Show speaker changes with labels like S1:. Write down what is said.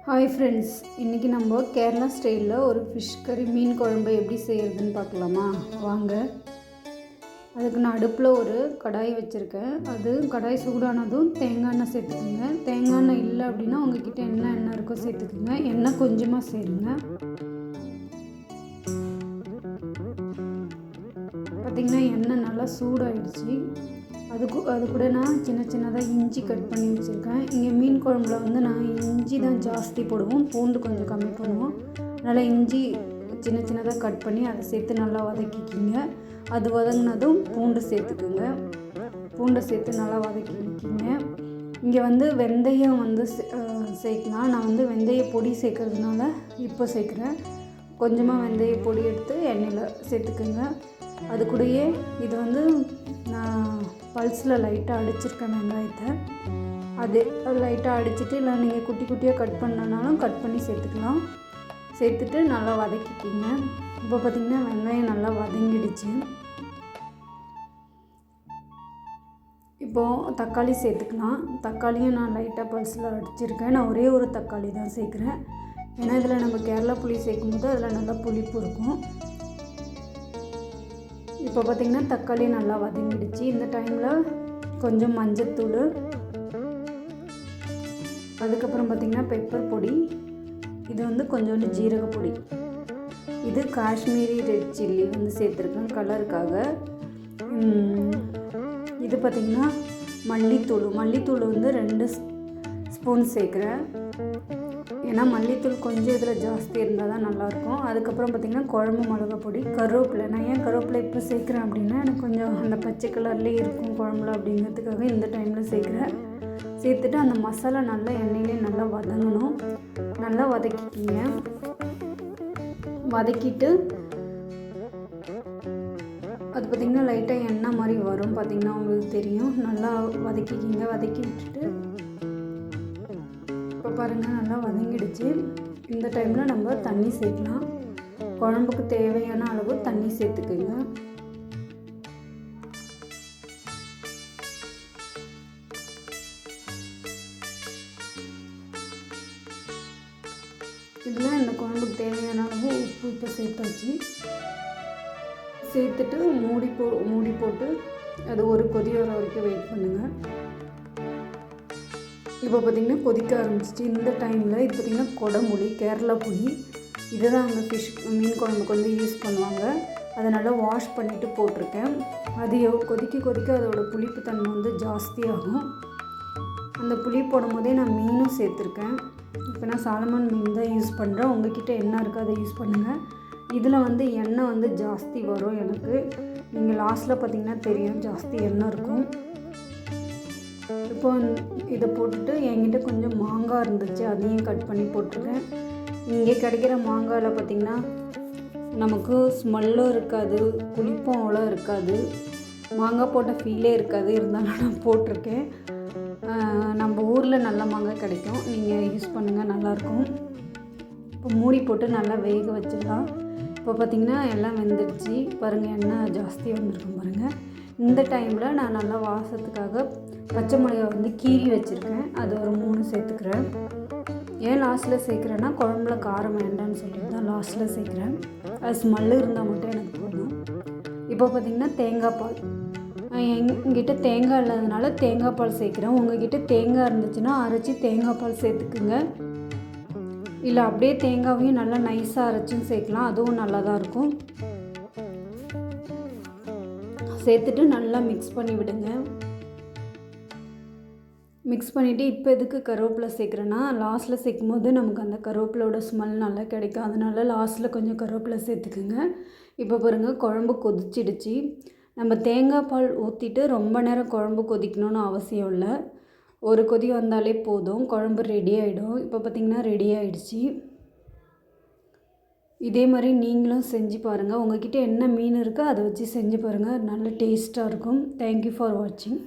S1: Hi friends, இன்றைக்கி நம்ம கேரளா ஸ்டைலில் ஒரு ஃபிஷ் கறி மீன் குழம்பு எப்படி செய்கிறதுன்னு பார்க்கலாமா? வாங்க. அதுக்கு நான் அடுப்பில் ஒரு கடாய் வச்சுருக்கேன். அது கடாய் சூடானதும் தேங்காய் எண்ணெய் சேர்த்துக்குங்க. தேங்காய் எண்ணெய் இல்லை அப்படின்னா உங்கள்கிட்ட என்ன எண்ணெய் இருக்கோ சேர்த்துக்குங்க. எண்ணெய் கொஞ்சமாக சேருங்க. பார்த்திங்கன்னா எண்ணெய் நல்லா சூடாகிடுச்சு. அது கூட நான் சின்னதாக இஞ்சி கட் பண்ணி வச்சுருக்கேன். இங்கே மீன் குழம்புல வந்து நான் இஞ்சி தான் ஜாஸ்தி போடுவோம், பூண்டு கொஞ்சம் கம்மி பண்ணுவோம். நல்லா இஞ்சி சின்னதாக கட் பண்ணி அதை சேர்த்து நல்லா வதக்கிக்கிங்க. அது வதங்கினதும் பூண்டு சேர்த்துக்குங்க. பூண்டை சேர்த்து நல்லா வதக்கிக்கிங்க. இங்கே வந்து வெந்தயம் வந்து சேர்க்கலாம். நான் வந்து வெந்தய பொடி சேர்க்கறதுனால இப்போ சேர்க்குறேன். கொஞ்சமாக வெந்தய பொடி எடுத்து எண்ணெயில் சேர்த்துக்குங்க. அது கூடயே இது வந்து நான் பல்ஸில் லைட்டாக அடிச்சிருக்கேன் வெங்காயத்தை. அது லைட்டாக அடிச்சுட்டு, இல்லை நீங்கள் குட்டி குட்டியாக கட் பண்ணனாலும் கட் பண்ணி சேர்த்துக்கலாம். சேர்த்துட்டு நல்லா வதக்கிக்கிங்க. இப்போ பார்த்திங்கன்னா வெங்காயம் நல்லா வதங்கிடுச்சு. இப்போது தக்காளி சேர்த்துக்கலாம். தக்காளியும் நான் லைட்டாக பல்ஸில் அடிச்சிருக்கேன். நான் ஒரே ஒரு தக்காளி தான் சேர்க்குறேன். ஏன்னா இதில் நம்ம கேரளா புளி சேர்க்கும்போது அதில் நல்லா புளிப்பு இருக்கும். இப்போ பார்த்திங்கன்னா தக்காளி நல்லா வதங்கிடுச்சு. இந்த டைமில் கொஞ்சம் மஞ்சத்தூள், அதுக்கப்புறம் பார்த்திங்கன்னா பெப்பர் பொடி, இது வந்து கொஞ்சோண்டு ஜீரகப்பொடி, இது காஷ்மீரி ரெட் சில்லி வந்து சேர்த்துருக்கேன் கலருக்காக. இது பார்த்திங்கன்னா மல்லித்தூள் வந்து 2 ஸ்பூன் சேர்க்குறேன். ஏன்னா மல்லித்தூள் கொஞ்சம் இதில் ஜாஸ்தி இருந்தால் தான் நல்லாயிருக்கும். அதுக்கப்புறம் பார்த்திங்கன்னா குழம்பு மிளகா பொடி, கருவேப்பிலை. நான் ஏன் கருவேப்பிலை இப்போ சேர்க்குறேன் அப்படின்னா எனக்கு கொஞ்சம் அந்த பச்சை கலர்லேயே இருக்கும் குழம்புல அப்படிங்கிறதுக்காக இந்த டைமில் சேர்க்குறேன். சேர்த்துட்டு அந்த மசாலா நல்லா எண்ணெயிலே நல்லா வதங்கணும். நல்லா வதக்கிக்கிங்க. வதக்கிட்டு அது பார்த்திங்கன்னா லைட்டாக எண்ணெய் மாதிரி வரும். பார்த்திங்கன்னா உங்களுக்கு தெரியும். நல்லா வதக்கிக்கிங்க. வதக்கி விட்டுட்டு இப்போ பாருங்கள் நல்லா வதங்கிடுச்சு. இந்த டைமில் நம்ம தண்ணி சேர்க்கலாம். குழம்புக்கு தேவையான அளவு தண்ணி சேர்த்துக்குங்க. இதில் இந்த குழம்புக்கு தேவையான அளவு உப்பு இப்போ சேர்த்தாச்சு. சேர்த்துட்டு மூடி போட்டு அது ஒரு கொதி வர வரைக்கும் வெயிட் பண்ணுங்கள். இப்போ பார்த்திங்கன்னா கொதிக்க ஆரம்பிச்சிச்சு. இந்த டைமில் இது பார்த்திங்கன்னா கொடம்புளி, கேரளா புளி, இதை தான் அங்கே மீன் குழம்புக்கு வந்து யூஸ் பண்ணுவாங்க. அதை நல்லா வாஷ் பண்ணிவிட்டு போட்டிருக்கேன். அது கொதிக்க அதோடய புளிப்பு தன்மை வந்து ஜாஸ்தியாகும். அந்த புளி போடும் போதே நான் மீனும் சேர்த்துருக்கேன். இப்போ நான் சாலமன் மீன் தான் யூஸ் பண்ணுறேன். உங்கள்கிட்ட என்ன இருக்கோ அதை யூஸ் பண்ணுங்கள். இதில் வந்து எண்ணெய் வந்து ஜாஸ்தி வரும் எனக்கு. நீங்கள் லாஸ்ட்டில் பார்த்திங்கன்னா தெரியும் ஜாஸ்தி எண்ணெய் இருக்கும். இப்போ இதை போட்டுட்டு என்கிட்ட கொஞ்சம் மாங்காய் இருந்துச்சு, அதையும் கட் பண்ணி போட்டிருக்கேன். இங்கே கிடைக்கிற மாங்காயில் பார்த்திங்கன்னா நமக்கு ஸ்மெல்லும் இருக்காது, புளிப்பும் அவ்வளோ இருக்காது, மாங்காய் போட்ட ஃபீலே இருக்காது. இருந்தாலும் நான் போட்டிருக்கேன். நம்ம ஊரில் நல்ல மாங்காய் கிடைக்கும், நீங்கள் யூஸ் பண்ணுங்கள், நல்லாயிருக்கும். இப்போ மூடி போட்டு நல்லா வேக வச்சிடலாம். இப்போ பார்த்திங்கன்னா எல்லாம் வெந்துடுச்சு. பாருங்கள் எண்ணெய் ஜாஸ்தி வந்திருக்கும் பாருங்கள். இந்த டைமில் நான் நல்லா வாசத்துக்காக பச்சை மிளகாய் வந்து கீறி வச்சுருக்கேன். அது ஒரு 3 சேர்த்துக்கிறேன். ஏன் லாஸ்ட்டில் சேர்க்குறேன்னா குழம்புல காரம் வேண்டான்னு சொல்லிட்டு தான் லாஸ்ட்டில் சேர்க்குறேன். அது ஸ்மெல்லு இருந்தால் மட்டும் எனக்கு போதும். இப்போ பார்த்திங்கன்னா தேங்காய் பால், எங்கிட்ட தேங்காய் இல்லாதனால தேங்காய் பால் சேர்க்குறேன். உங்கள்கிட்ட தேங்காய் இருந்துச்சுன்னா அரைச்சி தேங்காய் பால் சேர்த்துக்குங்க. இல்லை அப்படியே தேங்காவையும் நல்லா நைஸாக அரைச்சும் சேர்க்கலாம், அதுவும் நல்லா தான் இருக்கும். சேர்த்துட்டு நல்லா மிக்ஸ் பண்ணி விடுங்க. மிக்ஸ் பண்ணிவிட்டு இப்போ எதுக்கு கருவேப்பிலை சேர்க்குறேன்னா லாஸ்ட்டில் சேர்க்கும் போது நமக்கு அந்த கருவேப்பிலோட ஸ்மெல் நல்லா கிடைக்கும். அதனால் லாஸ்ட்டில் கொஞ்சம் கருவேப்பிலை சேர்த்துக்குங்க. இப்போ பாருங்கள் குழம்பு கொதிச்சிடுச்சு. நம்ம தேங்காய் பால் ஊற்றிட்டு ரொம்ப நேரம் குழம்பு கொதிக்கணும்னு அவசியம் இல்லை. ஒரு கொதி வந்தாலே போதும், குழம்பு ரெடி ஆகிடும். இப்போ பார்த்திங்கன்னா ரெடி ஆகிடுச்சு. இதே மாதிரி நீங்களும் செஞ்சு பாருங்கள். உங்கள்கிட்ட என்ன மீன் இருக்கோ அதை வச்சு செஞ்சு பாருங்கள், நல்ல டேஸ்ட்டாக இருக்கும். தேங்க்யூ ஃபார் வாட்சிங்.